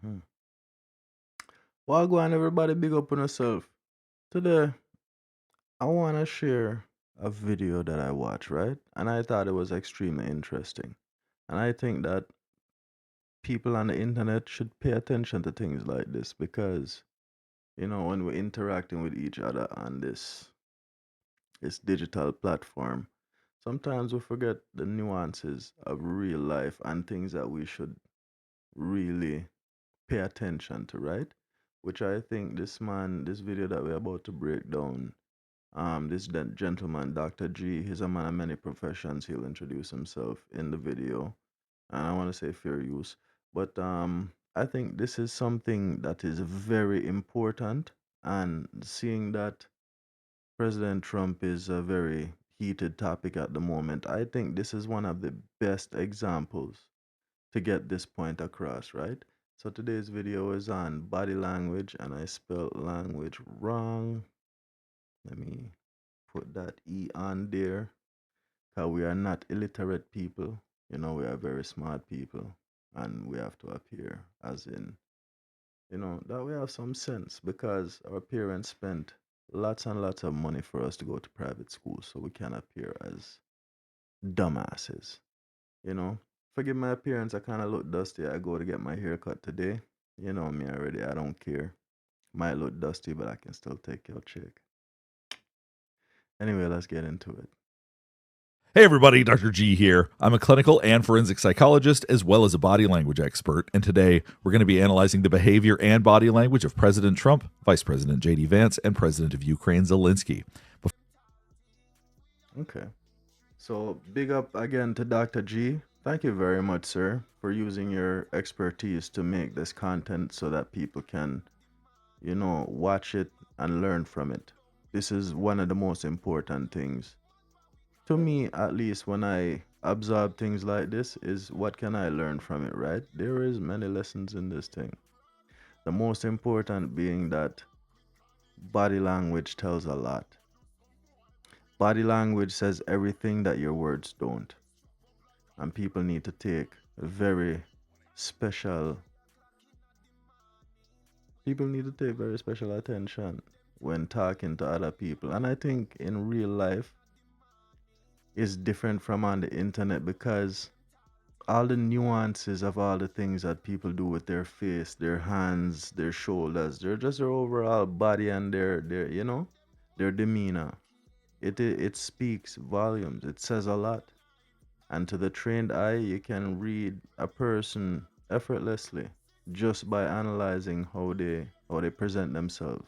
Mhm. Well, go on, everybody, big up on yourself. Today, I want to share a video that I watched, right? And I thought it was extremely interesting. And I think that people on the internet should pay attention to things like this because, when we're interacting with each other on this digital platform, sometimes we forget the nuances of real life and things that we should really pay attention to, right? Which I think this video that we're about to break down, this gentleman, Dr. G, he's a man of many professions. He'll introduce himself in the video, and I want to say fair use. But I think this is something that is very important, and seeing that President Trump is a very heated topic at the moment, I think this is one of the best examples to get this point across, right? So today's video is on body language, and I spelled language wrong. Let me put that E on there, because we are not illiterate people. We are very smart people, and we have to appear as in, that we have some sense because our parents spent lots and lots of money for us to go to private school, so we can appear as dumbasses. You know, Forgive my appearance. I kind of look dusty. I go to get my hair cut today. You know me already. I don't care. Might look dusty, but I can still take your chick. Anyway, let's get into it. Hey everybody, Dr. G here. I'm a clinical and forensic psychologist as well as a body language expert, and today we're going to be analyzing the behavior and body language of President Trump, Vice President J.D. Vance, and President of Ukraine Zelensky. Okay. So, big up again to Dr. G. Thank you very much, sir, for using your expertise to make this content so that people can, watch it and learn from it. This is one of the most important things to me, at least, when I observe things like this, is what can I learn from it, right? There is many lessons in this thing. The most important being that body language tells a lot. Body language says everything that your words don't. And people need to take very special people need to take very special attention when talking to other people. And I think in real life is different from on the internet because all the nuances of all the things that people do with their face, their hands, their shoulders, they're just their overall body and their demeanor. It speaks volumes. It says a lot. And to the trained eye, you can read a person effortlessly just by analyzing how they present themselves.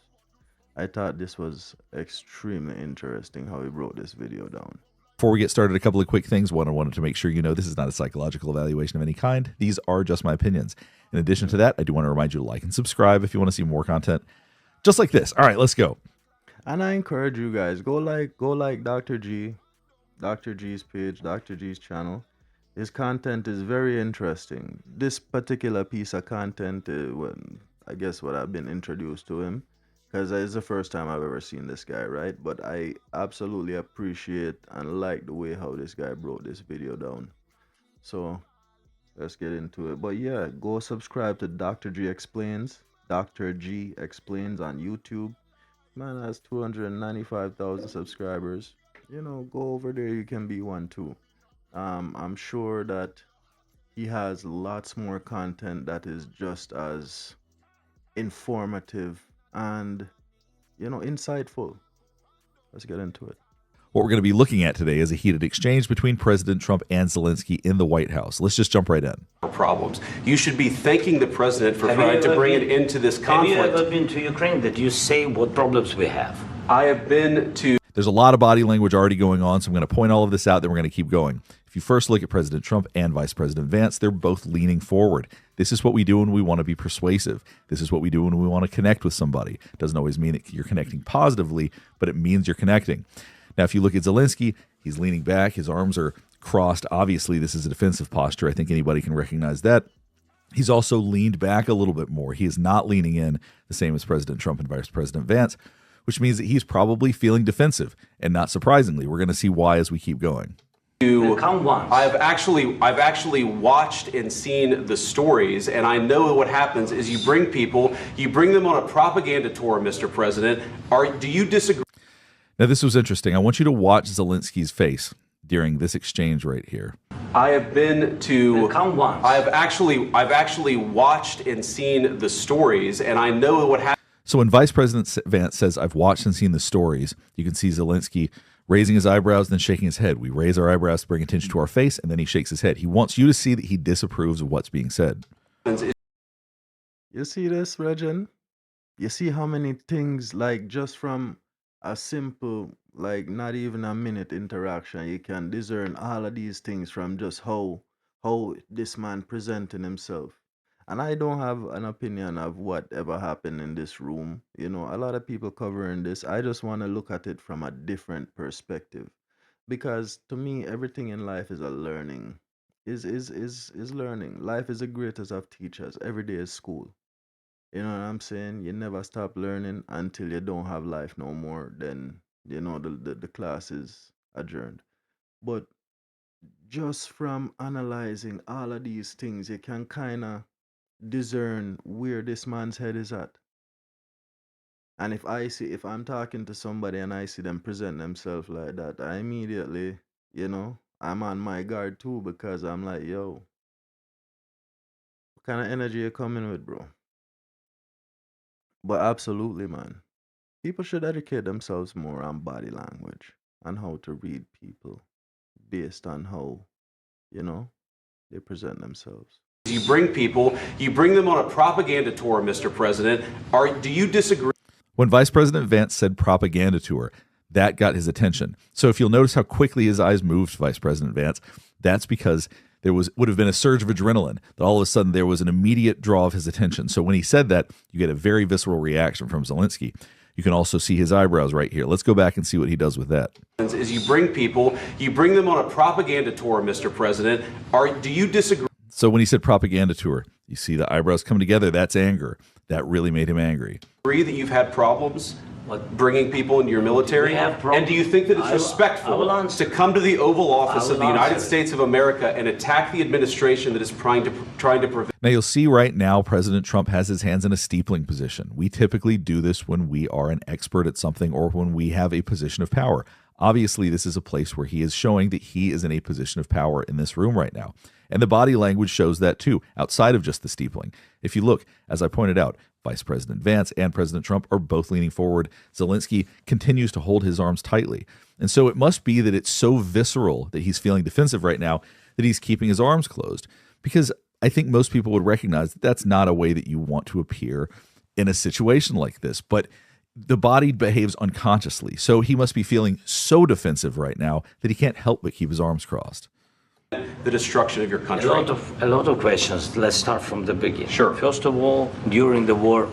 I thought this was extremely interesting how he broke this video down. Before we get started, a couple of quick things. One, I wanted to make sure you know this is not a psychological evaluation of any kind. These are just my opinions. In addition to that, I do want to remind you to like and subscribe if you want to see more content just like this. All right, let's go. And I encourage you guys, go like Dr. G, Dr. G's page, Dr. G's channel. His content is very interesting. This particular piece of content, I guess what I've been introduced to him, because it's the first time I've ever seen this guy, right? But I absolutely appreciate and like the way how this guy broke this video down. So let's get into it. But yeah, go subscribe to Dr. G Explains. Dr. G Explains on YouTube. Man has 295,000 subscribers. Go over there. You can be one too. I'm sure that he has lots more content that is just as informative and, insightful. Let's get into it. What we're going to be looking at today is a heated exchange between President Trump and Zelensky in the White House. Let's just jump right in. Problems. You should be thanking the president for trying to bring it into this conflict. Have you ever been to Ukraine? That you say what problems we have? I have been to. There's a lot of body language already going on, so I'm going to point all of this out, then we're going to keep going. If you first look at President Trump and Vice President Vance, they're both leaning forward. This is what we do when we want to be persuasive. This is what we do when we want to connect with somebody. It doesn't always mean that you're connecting positively, but it means you're connecting. Now, if you look at Zelensky, he's leaning back. His arms are crossed. Obviously, this is a defensive posture. I think anybody can recognize that. He's also leaned back a little bit more. He is not leaning in the same as President Trump and Vice President Vance, which means that he's probably feeling defensive. And not surprisingly, we're going to see why as we keep going. Come once. I've actually watched and seen the stories, and I know what happens is you bring them on a propaganda tour, Mr. President. Do you disagree? Now, this was interesting. I want you to watch Zelensky's face during this exchange right here. I have been to. Come once. I've actually watched and seen the stories, and I know what happens. So when Vice President Vance says, "I've watched and seen the stories," you can see Zelensky raising his eyebrows and then shaking his head. We raise our eyebrows to bring attention to our face, and then he shakes his head. He wants you to see that he disapproves of what's being said. You see this, Regin? You see how many things, like just from a simple, like not even a minute interaction, you can discern all of these things from just how this man presenting himself. And I don't have an opinion of whatever happened in this room. You know, a lot of people covering this. I just want to look at it from a different perspective. Because to me, everything in life is a learning. Is learning. Life is the greatest of teachers. Every day is school. You know what I'm saying? You never stop learning until you don't have life no more. Then, you know, the class is adjourned. But just from analyzing all of these things, you can kind of discern where this man's head is at. And if I'm talking to somebody and I see them present themselves like that, I immediately, you know, I'm on my guard too, because I'm like, yo, what kind of energy you coming with, bro? But absolutely, man. People should educate themselves more on body language and how to read people based on how, you know, they present themselves. You bring them on a propaganda tour, Mr. President. Do you disagree? When Vice President Vance said propaganda tour, that got his attention. So if you'll notice how quickly his eyes moved, Vice President Vance, that's because would have been a surge of adrenaline, that all of a sudden there was an immediate draw of his attention. So when he said that, you get a very visceral reaction from Zelensky. You can also see his eyebrows right here. Let's go back and see what he does with that. Is you bring them on a propaganda tour, Mr. President. Do you disagree? So when he said propaganda tour, you see the eyebrows coming together. That's anger. That really made him angry. Agree that you've had problems bringing people into your military? And do you think that it's respectful to come to the Oval Office of the United States of America and attack the administration that is trying to prevent? Now you'll see right now President Trump has his hands in a steepling position. We typically do this when we are an expert at something or when we have a position of power. Obviously, this is a place where he is showing that he is in a position of power in this room right now. And the body language shows that too, outside of just the steepling. If you look, as I pointed out, Vice President Vance and President Trump are both leaning forward. Zelensky continues to hold his arms tightly. And so it must be that it's so visceral that he's feeling defensive right now that he's keeping his arms closed. Because I think most people would recognize that that's not a way that you want to appear in a situation like this. But the body behaves unconsciously. So he must be feeling so defensive right now that he can't help but keep his arms crossed. The destruction of your country. A lot of questions. Let's start from the beginning. Sure. First of all, during the war,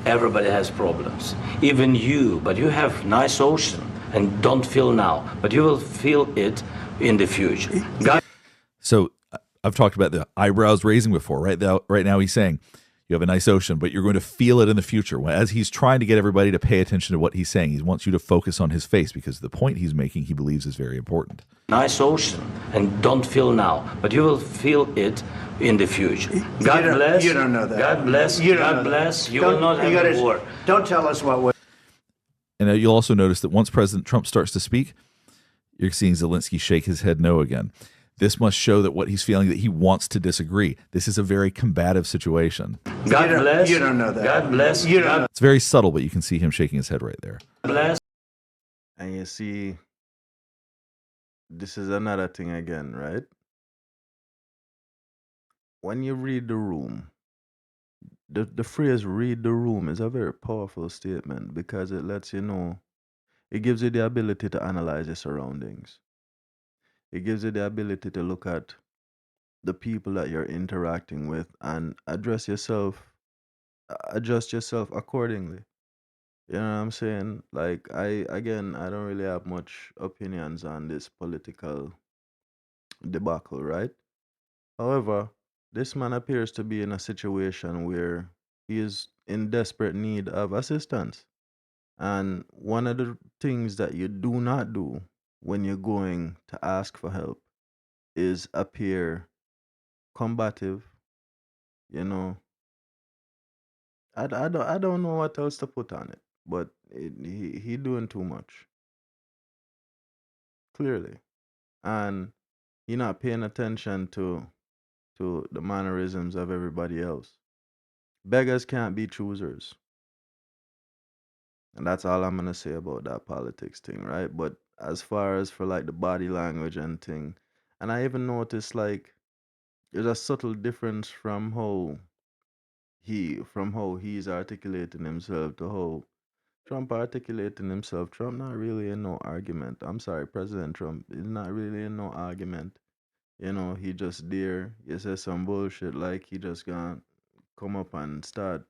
everybody has problems. Even you, but you have nice ocean and don't feel now, but you will feel it in the future. So I've talked about the eyebrows raising before, right? Right now he's saying you have a nice ocean, but you're going to feel it in the future. As he's trying to get everybody to pay attention to what he's saying, he wants you to focus on his face because the point he's making he believes is very important. Nice ocean and don't feel now, but you will feel it in the future. God bless. You don't know that. God bless. God bless. You will not have a war. Don't tell us what. And you'll also notice that once President Trump starts to speak, you're seeing Zelensky shake his head no again. This must show that what he's feeling, that he wants to disagree. This is a very combative situation. God bless. You don't know that. God bless. It's very subtle, but you can see him shaking his head right there. Bless. And you see, this is another thing again, right? When you read the room, the phrase read the room is a very powerful statement because it lets you know, it gives you the ability to analyze your surroundings. It gives you the ability to look at the people that you're interacting with and adjust yourself accordingly. You know what I'm saying? Like I don't really have much opinions on this political debacle, right? However, this man appears to be in a situation where he is in desperate need of assistance. And one of the things that you do not do when you're going to ask for help is appear combative, you know. I don't know what else to put on it, but he doing too much, clearly. And he not paying attention to the mannerisms of everybody else. Beggars can't be choosers. And that's all I'm gonna say about that politics thing, right? But as far as for like the body language and thing, and I even noticed like there's a subtle difference from how he's articulating himself to how Trump articulating himself. Trump not really in no argument. I'm sorry, President Trump is not really in no argument. You know, he just there. You say some bullshit like he just gonna come up and start,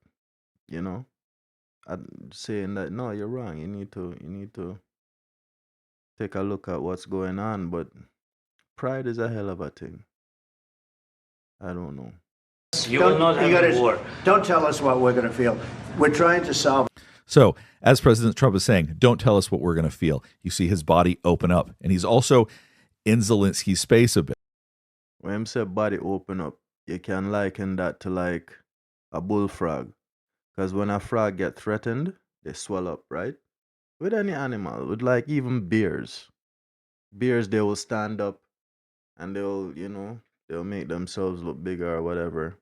you know, saying that no, you're wrong. You need to take a look at what's going on. But pride is a hell of a thing. I don't know. You will not have a war. Don't tell us what we're going to feel. We're trying to solve. So, as President Trump is saying, don't tell us what we're going to feel. You see his body open up, and he's also in Zelensky's space a bit. When him say body open up, you can liken that to like a bullfrog. Because when a frog get threatened, they swell up, right? With any animal, with like even bears. Bears, they will stand up and they'll make themselves look bigger or whatever.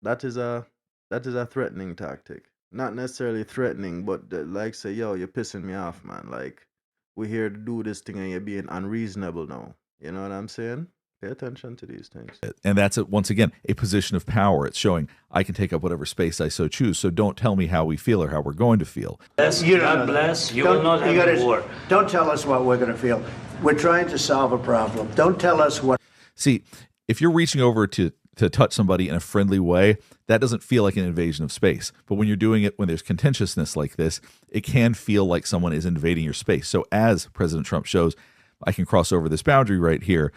That is a threatening tactic. Not necessarily threatening, but like say, yo, you're pissing me off, man. Like, we're here to do this thing and you're being unreasonable now. You know what I'm saying? Pay attention to these things. And that's, once again, a position of power. It's showing I can take up whatever space I so choose. So don't tell me how we feel or how we're going to feel. God bless. You will not have a war. Don't tell us what we're going to feel. We're trying to solve a problem. Don't tell us what. See, if you're reaching over to touch somebody in a friendly way, that doesn't feel like an invasion of space. But when you're doing it when there's contentiousness like this, it can feel like someone is invading your space. So as President Trump shows, I can cross over this boundary right here.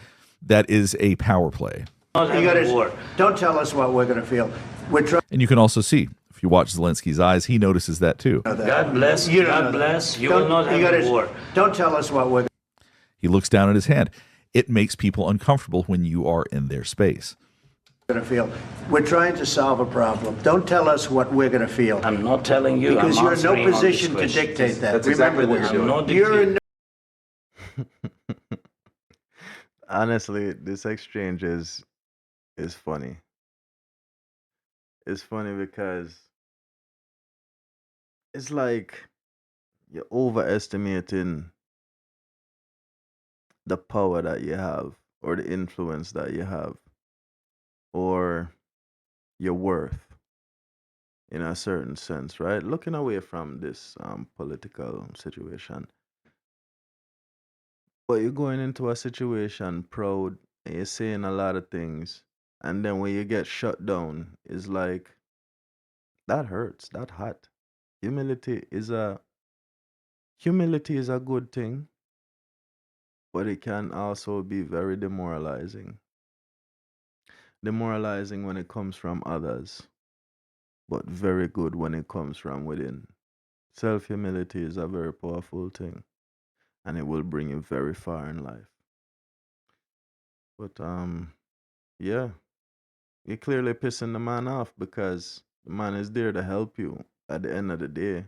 That is a power play. Don't tell us what we're going to feel. And you can also see, if you watch Zelensky's eyes, he notices that too. God bless. God bless. You will not have a war. Don't tell us what we're. He looks down at his hand. It makes people uncomfortable when you are in their space. Going to feel. We're trying to solve a problem. Don't tell us what we're going to feel. I'm not telling you. Because I'm you're in no answering on position to this question. dictate that. That's exactly Remember what this. you're doing. You're in Honestly, this exchange is funny. It's funny because it's like you're overestimating the power that you have or the influence that you have or your worth in a certain sense, right? Looking away from this political situation. But you're going into a situation proud and you're saying a lot of things. And then when you get shut down, it's like that hurts. That hot. Humility is a humility is a good thing, but it can also be very demoralizing. Demoralizing when it comes from others, but very good when it comes from within. Self humility is a very powerful thing, and it will bring you very far in life. But yeah, you're clearly pissing the man off because the man is there to help you at the end of the day.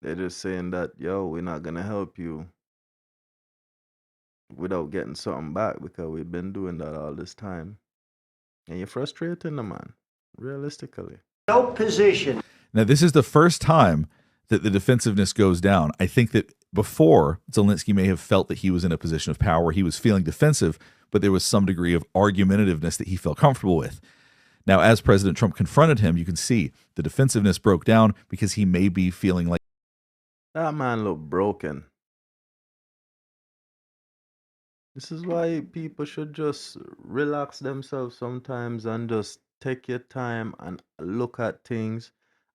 They're just saying that, yo, we're not gonna help you without getting something back because we've been doing that all this time. And you're frustrating the man, realistically. no position. Now, this is the first time that the defensiveness goes down. I think that before, Zelensky may have felt that he was in a position of power. He was feeling defensive, but there was some degree of argumentativeness that he felt comfortable with. Now, as President Trump confronted him, you can see the defensiveness broke down because he may be feeling like That man looked broken. This is why people should just relax themselves sometimes and just take your time and look at things,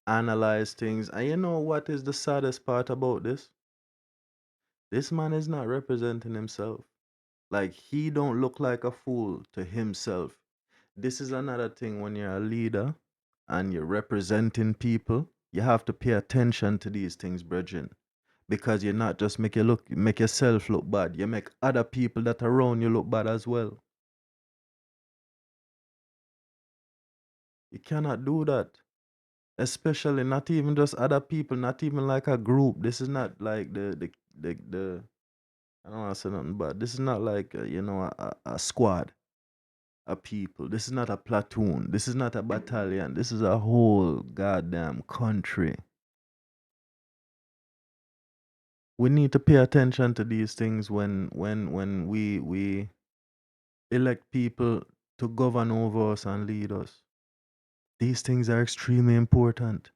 analyze things. And you know what is the saddest part about this? This man is not representing himself. Like he don't look like a fool to himself. This is another thing when you're a leader and you're representing people, you have to pay attention to these things, brethren. because you're not just make yourself look bad. You make other people that are around you look bad as well. You cannot do that. Especially not even just other people, not even like a group. This is not like the I don't want to say nothing, but this is not like a squad of people. This is not a platoon. This is not a battalion. This is a whole goddamn country. We need to pay attention to these things when we elect people to govern over us and lead us. These things are extremely important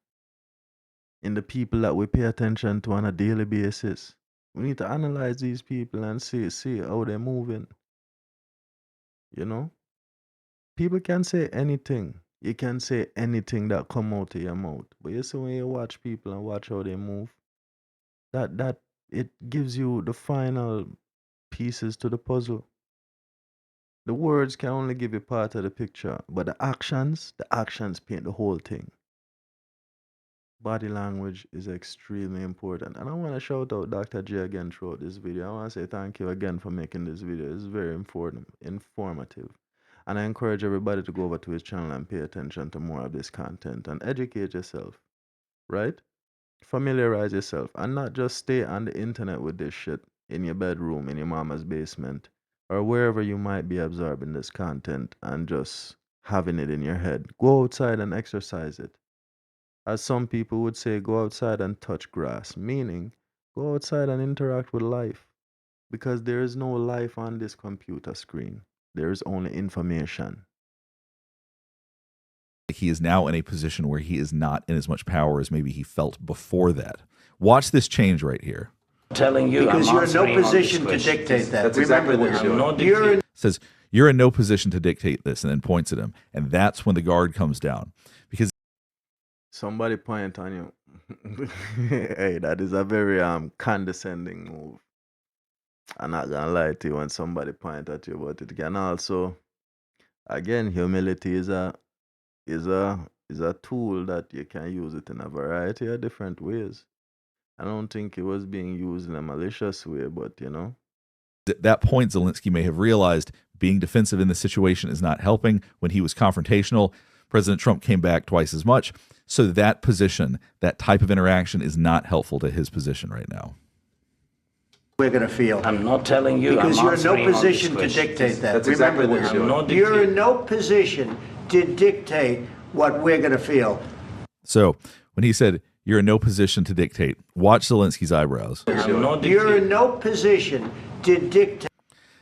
in the people that we pay attention to on a daily basis. We need to analyze these people and see how they're moving. You know? People can say anything. You can say anything that come out of your mouth. But you see when you watch people and watch how they move, that it gives you the final pieces to the puzzle. The words can only give you part of the picture, but the actions paint the whole thing. Body language is extremely important. And I want to shout out Dr. J again throughout this video. I want to say thank you again for making this video. It's very important, informative. And I encourage everybody to go over to his channel and pay attention to more of this content and educate yourself, right? Familiarize yourself and not just stay on the internet with this shit in your bedroom, in your mama's basement, or wherever you might be absorbing this content and just having it in your head. Go outside and exercise it. As some people would say, go outside and touch grass, meaning go outside and interact with life because there is no life on this computer screen. There is only information. He is now in a position where he is not in as much power as maybe he felt before that. Watch this change right here. Telling you, Because I'm you're in no answering on position this to question. dictate that. That's exactly Remember what this. you're doing. I'm not You're in Says, you're in no position to dictate this, and then points at him. And that's when the guard comes down. Because Somebody point on you. Hey, that is a very condescending move. I'm not gonna lie to you when somebody point at you, but it can also, again, humility is a tool that you can use it in a variety of different ways. I don't think it was being used in a malicious way, but at that point, Zelensky may have realized being defensive in this situation is not helping. When he was confrontational, President Trump came back twice as much. So that position, that type of interaction is not helpful to his position right now. we're going to feel. I'm not telling you. Because I'm you're in no answering on this position to question. dictate that. That's exactly Remember what this. you're doing. I'm not You're dictating. in no position to dictate what we're going to feel. So when he said, you're in no position to dictate, watch Zelensky's eyebrows. I'm not You're dictating. in no position to dictate.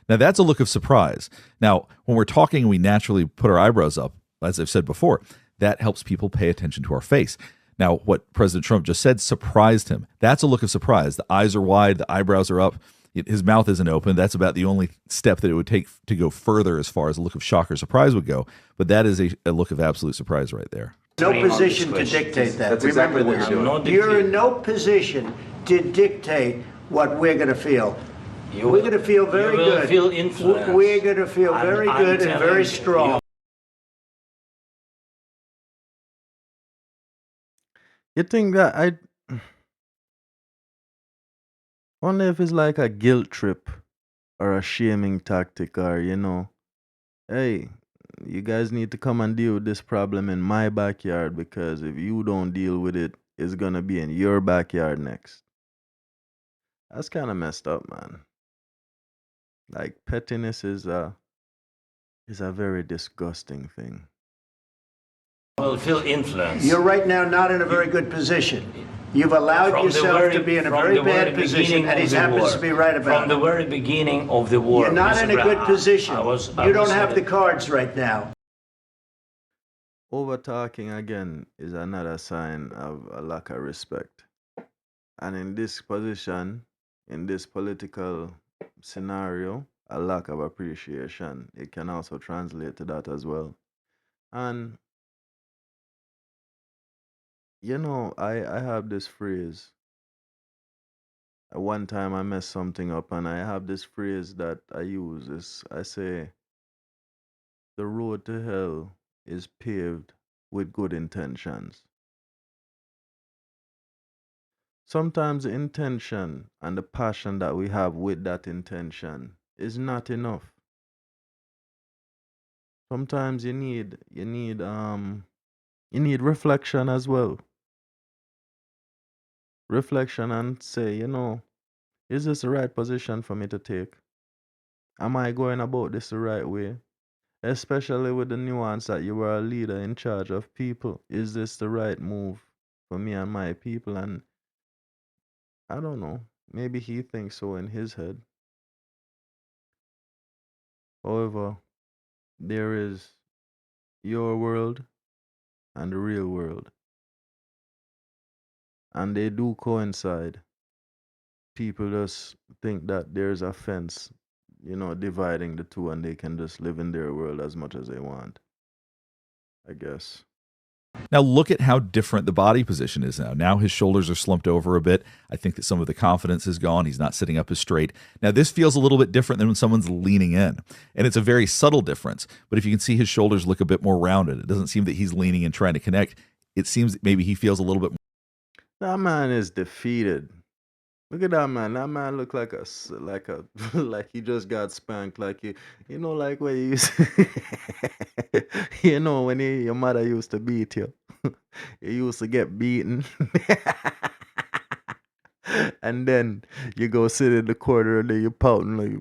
Now, that's a look of surprise. Now, when we're talking, we naturally put our eyebrows up, as I've said before. That helps people pay attention to our face. Now, what President Trump just said surprised him. That's a look of surprise. The eyes are wide, the eyebrows are up, his mouth isn't open. That's about the only step that it would take to go further as far as a look of shock or surprise would go. But that is a look of absolute surprise right there. No Agreeing on this position to question. dictate that. That's exactly Remember what this. you're I'm not doing. You're in dictating. no position to dictate what we're going to feel. You We're will- going to feel very you will good. feel influenced. We're going to feel very I'm good and telling very you, strong. you think that I wonder if it's like a guilt trip or a shaming tactic or hey, you guys need to come and deal with this problem in my backyard because if you don't deal with it, it's gonna be in your backyard next. That's kind of messed up, man. Like pettiness is a very disgusting thing. You will feel influenced. You're right now not in a very good position. You've allowed From the yourself very- to be in a from very the very bad position, beginning and of he the happens war. to be right about From the it. very beginning of the war. You're not Mr. in a Brown, good position. I You was don't have the cards right now. Over talking again is another sign of a lack of respect. And in this position, in this political scenario, a lack of appreciation, it can also translate to that as well. And I have this phrase. At one time I messed something up and I have this phrase that I use is I say the road to hell is paved with good intentions. Sometimes the intention and the passion that we have with that intention is not enough. Sometimes you need reflection as well. Reflection and say, is this the right position for me to take? Am I going about this the right way? Especially with the nuance that you are a leader in charge of people. Is this the right move for me and my people? And I don't know. Maybe he thinks so in his head. However, there is your world and the real world, and they do coincide. People just think that there's a fence, dividing the two, and they can just live in their world as much as they want, I guess. Now look at how different the body position is now. Now his shoulders are slumped over a bit. I think that some of the confidence is gone. He's not sitting up as straight. Now this feels a little bit different than when someone's leaning in. And it's a very subtle difference. But if you can see his shoulders look a bit more rounded, it doesn't seem that he's leaning and trying to connect. It seems that maybe he feels a little bit more. That man is defeated. Look at that man. That man look like a like he just got spanked. Like like when you used when your mother used to beat you. You used to get beaten. And then you go sit in the corner and then you pouting like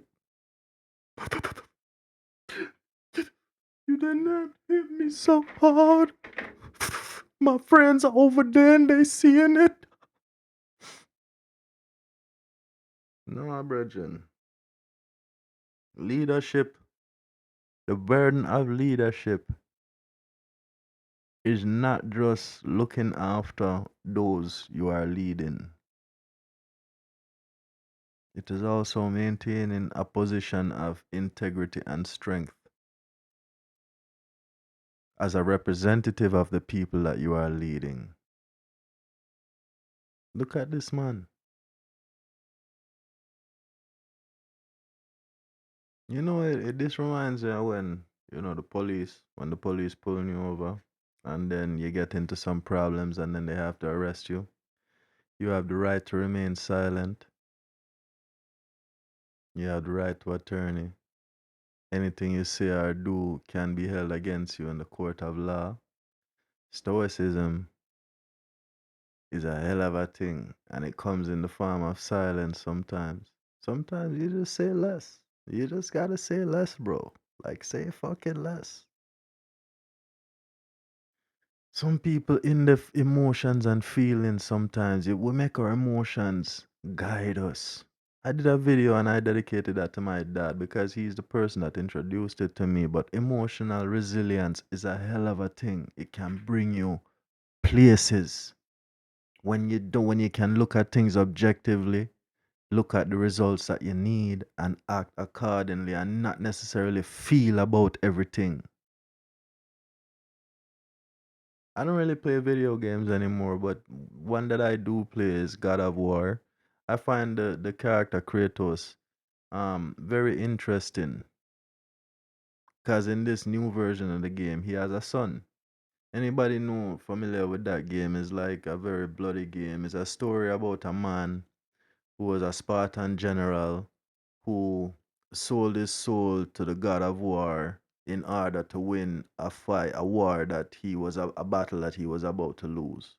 you did not hit me so hard. My friends are over there and they seeing it. No, brethren. Leadership, the burden of leadership is not just looking after those you are leading. It is also maintaining a position of integrity and strength as a representative of the people that you are leading. Look at this man. This reminds me of when, when the police pulling you over and then you get into some problems and then they have to arrest you. You have the right to remain silent. You have the right to attorney. Anything you say or do can be held against you in the court of law. Stoicism is a hell of a thing, and it comes in the form of silence sometimes. Sometimes you just say less. You just gotta say less, bro. Like, say fucking less. Some people in the emotions and feelings sometimes, we make our emotions guide us. I did a video and I dedicated that to my dad because he's the person that introduced it to me. But emotional resilience is a hell of a thing. It can bring you places when you can look at things objectively, look at the results that you need and act accordingly and not necessarily feel about everything. I don't really play video games anymore, but one that I do play is God of War. I find the character Kratos very interesting because in this new version of the game he has a son. Anybody know familiar with that game? Is like a very bloody game. It's a story about a man who was a Spartan general who sold his soul to the god of war in order to win a fight, a war that a battle that he was about to lose,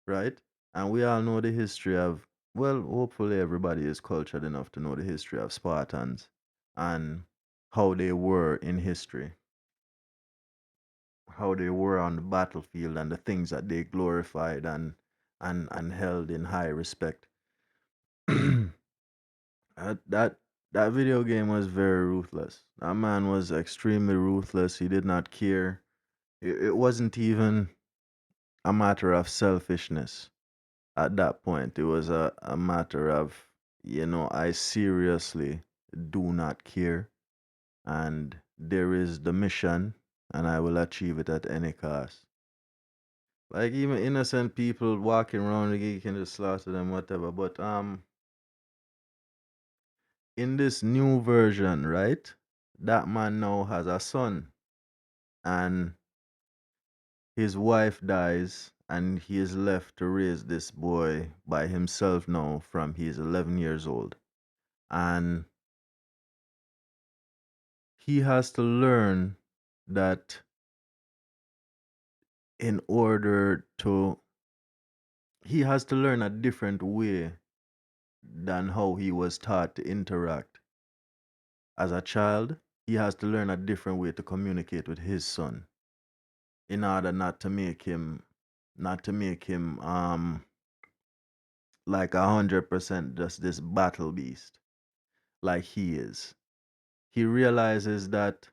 right? And we all know the history of, well, hopefully everybody is cultured enough to know the history of Spartans and how they were in history, how they were on the battlefield and the things that they glorified and held in high respect. That that video game was very ruthless. That man was extremely ruthless. He did not care. It wasn't even a matter of selfishness at that point. It was a matter of, I seriously do not care. And there is the mission, and I will achieve it at any cost. Like even innocent people walking around, you can just slaughter them, whatever. But in this new version, right? That man now has a son, and his wife dies, and he is left to raise this boy by himself now from he is 11 years old. And he has to learn that in order to, he has to learn a different way than how he was taught to interact. As a child, he has to learn a different way to communicate with his son in order not to make him like 100% just this battle beast like he is. He realizes that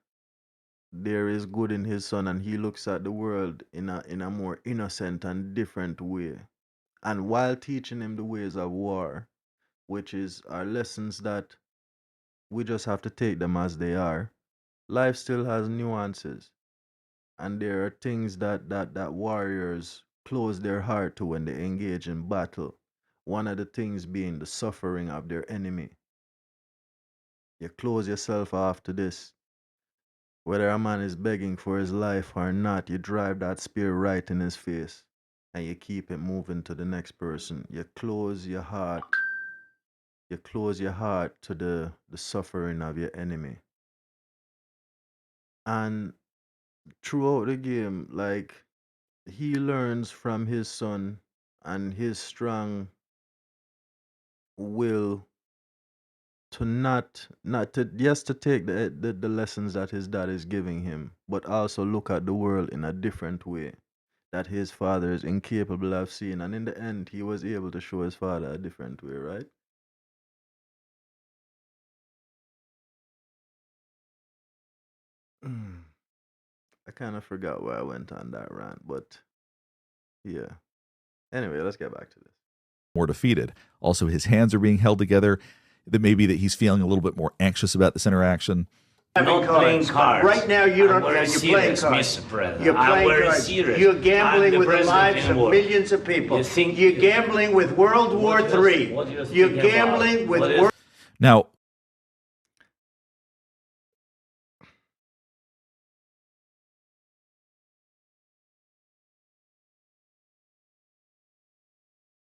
there is good in his son, and he looks at the world in a more innocent and different way. And while teaching him the ways of war, which is our lessons that we just have to take them as they are, life still has nuances, and there are things that warriors close their heart to when they engage in battle. One of the things being the suffering of their enemy. You close yourself off to this. Whether a man is begging for his life or not, you drive that spear right in his face and you keep it moving to the next person. You close your heart. You close your heart to the suffering of your enemy. And throughout the game, like, he learns from his son and his strong will to not to, yes, to take the lessons that his dad is giving him, but also look at the world in a different way that his father is incapable of seeing. And in the end, he was able to show his father a different way, right? I kind of forgot where I went on that rant, but yeah. Anyway, let's get back to this. More defeated. Also, his hands are being held together. That maybe that he's feeling a little bit more anxious about this interaction. Not playing cards. Right now, you don't. I'm very You're playing serious, cards. Mr. President. You're I'm playing very cards. serious. You're I'm gambling the with the president lives in of war. millions of people. You think- You're gambling with World War What do you- III. what do you You're think about- gambling with what is- World. Now,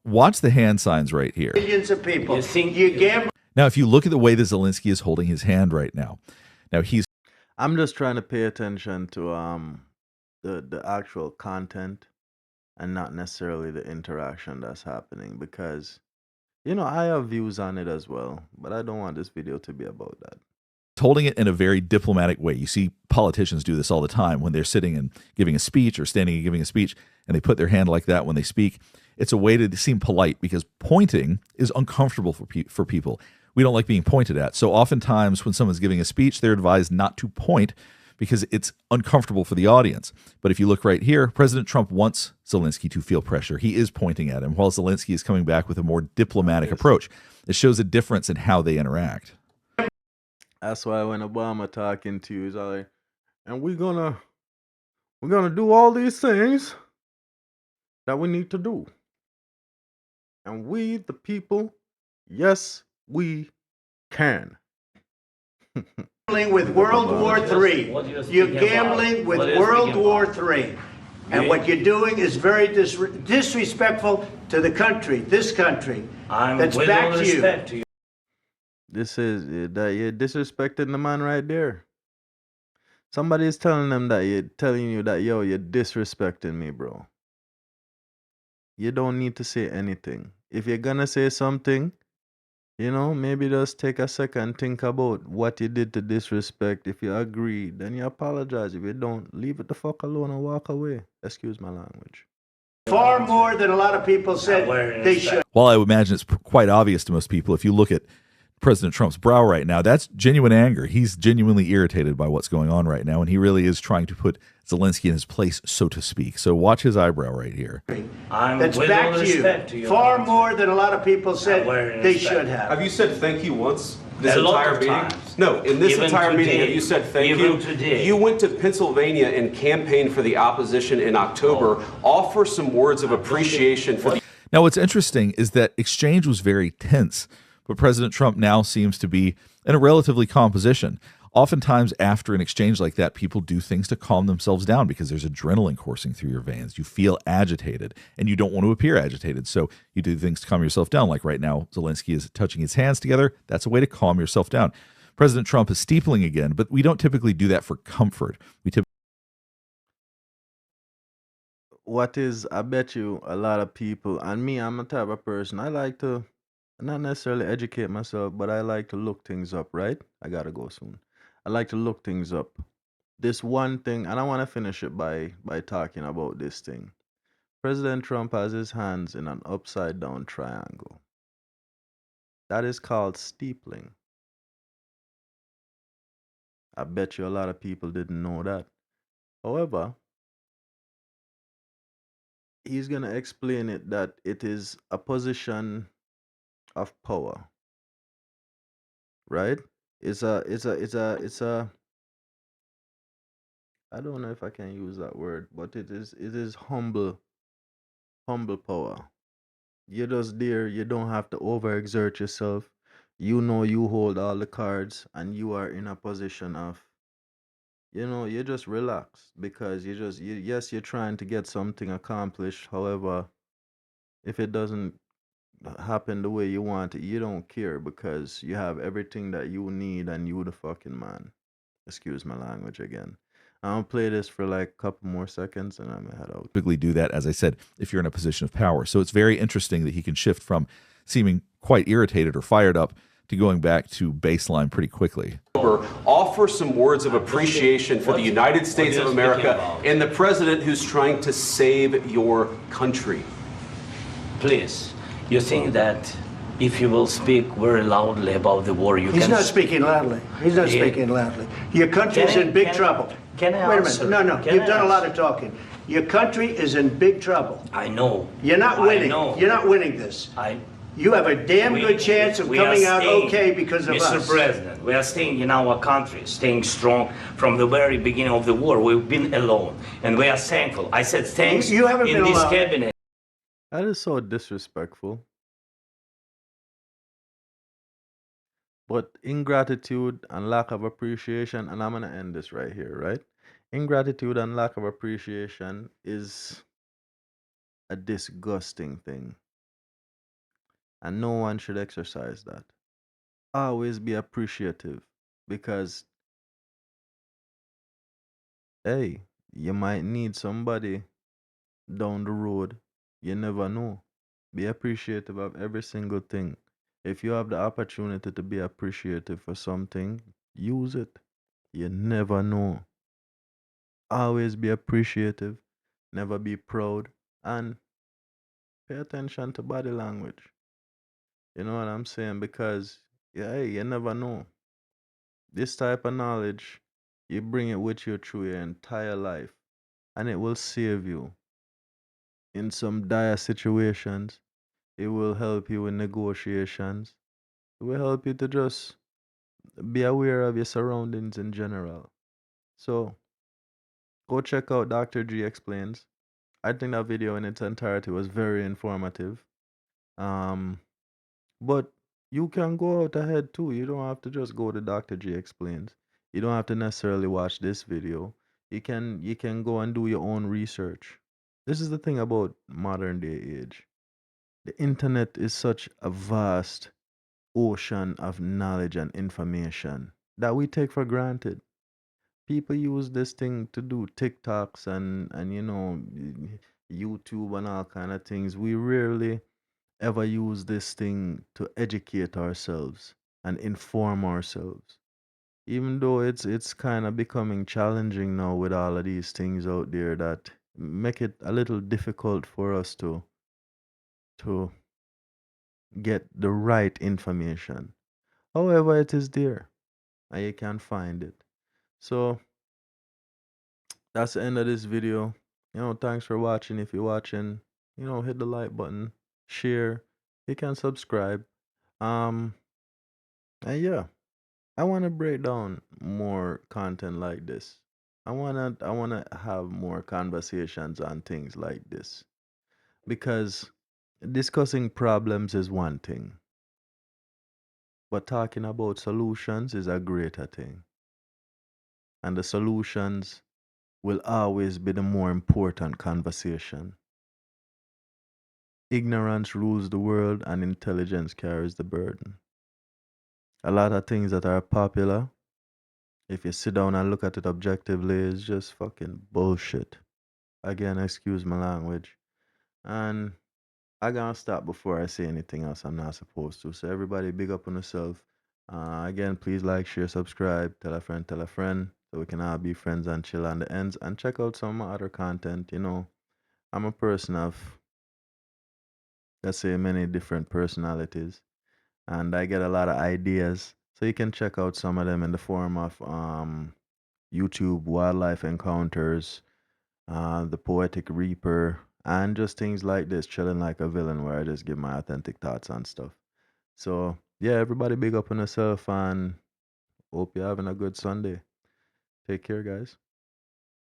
watch the hand signs right here. Millions of people. You think- You're gambling. Now, if you look at the way that Zelensky is holding his hand right now, he's I'm just trying to pay attention to the actual content and not necessarily the interaction that's happening, because I have views on it as well, but I don't want this video to be about that. holding it in a very diplomatic way. You see politicians do this all the time when they're sitting and giving a speech or standing and giving a speech, and they put their hand like that when they speak. It's a way to seem polite, because pointing is uncomfortable for people. We don't like being pointed at. So oftentimes when someone's giving a speech, they're advised not to point because it's uncomfortable for the audience. But if you look right here, President Trump wants Zelensky to feel pressure. He is pointing at him, while Zelensky is coming back with a more diplomatic approach. It shows a difference in how they interact. That's why when Obama talking to you, he's like, and we're gonna do all these things that we need to do. And we, the people, yes, we can. Gambling with World War III. What do you You're think about- gambling with what do you World think War about? III. And what you're doing is very disrespectful to the country, this country. I'm That's with back all to you. respect to you. This is that you're disrespecting the man right there. Somebody is telling you that, yo, you're disrespecting me, bro. You don't need to say anything. If you're gonna say something, maybe just take a second, think about what you did to disrespect. If you agree, then you apologize. If you don't, leave it the fuck alone and walk away. Excuse my language. Far more than a lot of people said they should. While I would imagine it's quite obvious to most people, if you look at President Trump's brow right now, that's genuine anger. He's genuinely irritated by what's going on right now, and he really is trying to put Zelensky in his place, so to speak. So watch his eyebrow right here. I'm That's with back all to respect to you. you. Far more than a lot of people said Very they respect. should have. Have you said thank you once this A lot entire of meeting? times. No, in this Even entire meeting, today. have you said thank Even you? today. You went to Pennsylvania and campaigned for the opposition in October. Offer some words of appreciation for the Now, what's interesting is that exchange was very tense, but President Trump now seems to be in a relatively calm position. Oftentimes, after an exchange like that, people do things to calm themselves down because there's adrenaline coursing through your veins. You feel agitated and you don't want to appear agitated. So you do things to calm yourself down. Like right now, Zelensky is touching his hands together. That's a way to calm yourself down. President Trump is steepling again, but we don't typically do that for comfort. We typically What is, I bet you a lot of people, and me, I'm the type of person, I like to not necessarily educate myself, but I like to look things up, right? I gotta go soon. I like to look things up. This one thing, and I want to finish it by talking about this thing. President Trump has his hands in an upside down triangle. That is called steepling. I bet you a lot of people didn't know that. However, he's gonna explain it that it is a position of power, right? It's a I don't know if I can use that word, but it is humble power. You're just there, you don't have to overexert yourself. You know you hold all the cards and you are in a position of, you just relax because yes, you're trying to get something accomplished. However, if it doesn't happen the way you want it, you don't care because you have everything that you need and you the fucking man. Excuse my language again. I'll play this for like a couple more seconds and I'm gonna head out. do that, as I said, if you're in a position of power. So it's very interesting that he can shift from seeming quite irritated or fired up to going back to baseline pretty quickly. Offer some words of appreciation for the United States of America and the president who's trying to save your country. Please, you think that if you will speak very loudly about the war, you He's can... not speaking loudly. He's not Yeah. speaking loudly. Your country is in big trouble. Can I Wait a answer? minute. No. Can You've I done a lot answer? of talking. Your country is in big trouble. I know. You're not I winning. know. You're not winning this. You have a damn good chance of we are coming out staying, okay because of Mr. us. President, we are staying in our country, staying strong from the very beginning of the war. We've been alone, and we are thankful. I said thanks You haven't in been this alone. cabinet. That is so disrespectful. But ingratitude and lack of appreciation, and I'm gonna end this right here, right? Ingratitude and lack of appreciation is a disgusting thing, and no one should exercise that. Always be appreciative because, hey, you might need somebody down the road. You never know. Be appreciative of every single thing. If you have the opportunity to be appreciative for something, use it. You never know. Always be appreciative, never be proud, and pay attention to body language. You know what I'm saying? Because, yeah, hey, you never know. This type of knowledge, you bring it with you through your entire life, and it will save you in some dire situations. It will help you in negotiations. It will help you to just be aware of your surroundings in general. So, go check out Dr. G Explains. I think that video in its entirety was very informative. Um, but you can go out ahead too. You don't have to just go to Dr. G Explains. You don't have to necessarily watch this video. You can go and do your own research. This is the thing about modern day age. The internet is such a vast ocean of knowledge and information that we take for granted. People use this thing to do TikToks and YouTube and all kind of things. We rarely ever use this thing to educate ourselves and inform ourselves. Even though it's kind of becoming challenging now with all of these things out there that make it a little difficult for us to get the right information. However, it is there and you can find it. So that's the end of this video. Thanks for watching. If you're watching, hit the like button, share. You can subscribe. Um, and yeah, I want to break down more content like this. I wanna have more conversations on things like this because discussing problems is one thing, but talking about solutions is a greater thing. and the solutions will always be the more important conversation. Ignorance rules the world and intelligence carries the burden. A lot of things that are popular, if you sit down and look at it objectively, is just fucking bullshit. Again, excuse my language. And I gotta stop before I say anything else I'm not supposed to. So everybody big up on yourself. Again, please like, share, subscribe, tell a friend, so we can all be friends and chill on the ends and check out some of my other content. You know, I'm a person of, let's say, many different personalities, and I get a lot of ideas. So you can check out some of them in the form of YouTube wildlife encounters, the Poetic Reaper, and just things like this, chilling like a villain, where I just give my authentic thoughts on stuff. So yeah, everybody big up on yourself and hope you're having a good Sunday. Take care, guys.